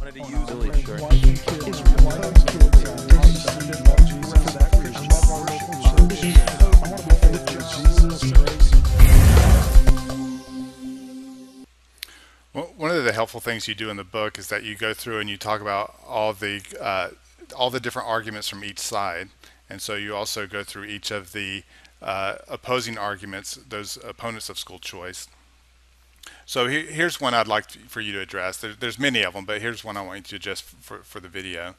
wanted to use really sure. Well, one of the helpful things you do in the book is that you go through and you talk about all the different arguments from each side, and so you also go through each of the opposing arguments, those opponents of school choice. So here's one I'd like for you to address. There's many of them, but here's one I want you to address for the video.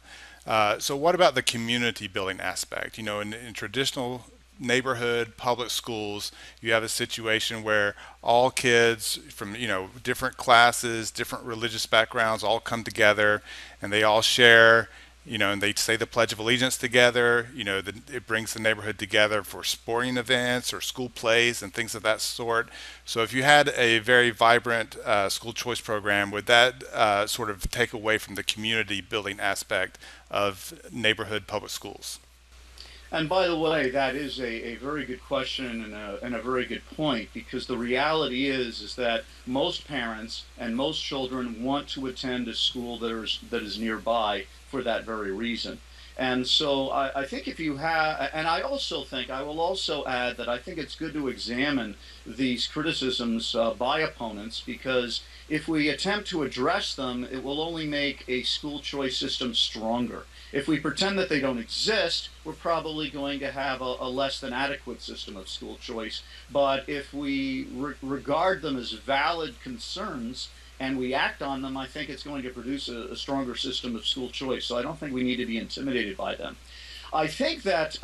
So what about the community building aspect? You know, in traditional neighborhood public schools, you have a situation where all kids from, you know, different classes, different religious backgrounds all come together and they all share, you know, and they say the Pledge of Allegiance together. You know, it brings the neighborhood together for sporting events or school plays and things of that sort. So if you had a very vibrant school choice program, would that sort of take away from the community building aspect of neighborhood public schools? And by the way, that is a very good question and a very good point, because the reality is that most parents and most children want to attend a school that is nearby for that very reason. And so I think if you have, and I will also add that I think it's good to examine these criticisms by opponents, because if we attempt to address them, it will only make a school choice system stronger. If we pretend that they don't exist, we're probably going to have a less than adequate system of school choice. But if we regard them as valid concerns and we act on them, I think it's going to produce a stronger system of school choice. So I don't think we need to be intimidated by them. I think that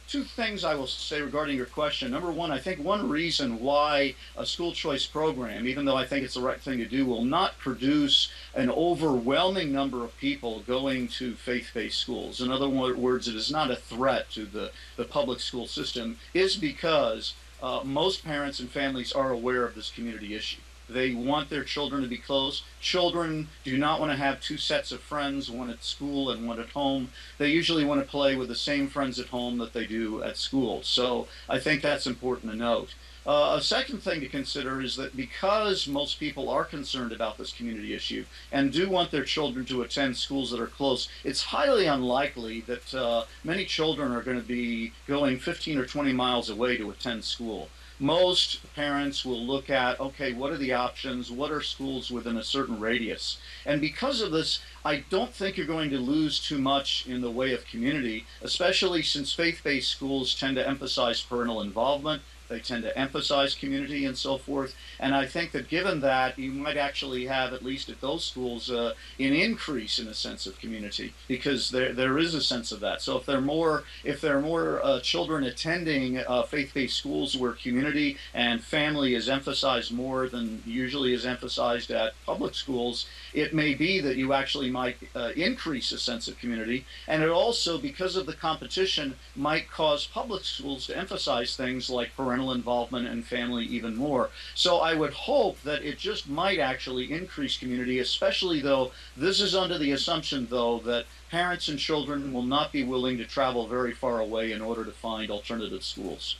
two things I will say regarding your question. Number one, I think one reason why a school choice program, even though I think it's the right thing to do, will not produce an overwhelming number of people going to faith-based schools. In other words, it is not a threat to the public school system, is because most parents and families are aware of this community issue. They want their children to be close. Children do not want to have two sets of friends, one at school and one at home. They usually want to play with the same friends at home that they do at school. So I think that's important to note. A second thing to consider is that because most people are concerned about this community issue and do want their children to attend schools that are close, it's highly unlikely that many children are going to be going 15 or 20 miles away to attend school. Most parents will look at, okay, what are the options? What are schools within a certain radius? And because of this, I don't think you're going to lose too much in the way of community, especially since faith-based schools tend to emphasize parental involvement. They tend to emphasize community and so forth. And I think that given that, you might actually have, at least at those schools, an increase in a sense of community, because there is a sense of that. So if there are more children attending faith-based schools where community and family is emphasized more than usually is emphasized at public schools, it may be that you actually might increase a sense of community. And it also, because of the competition, might cause public schools to emphasize things like parental involvement and family even more. So I would hope that it just might actually increase community, especially though this is under the assumption, though, that parents and children will not be willing to travel very far away in order to find alternative schools.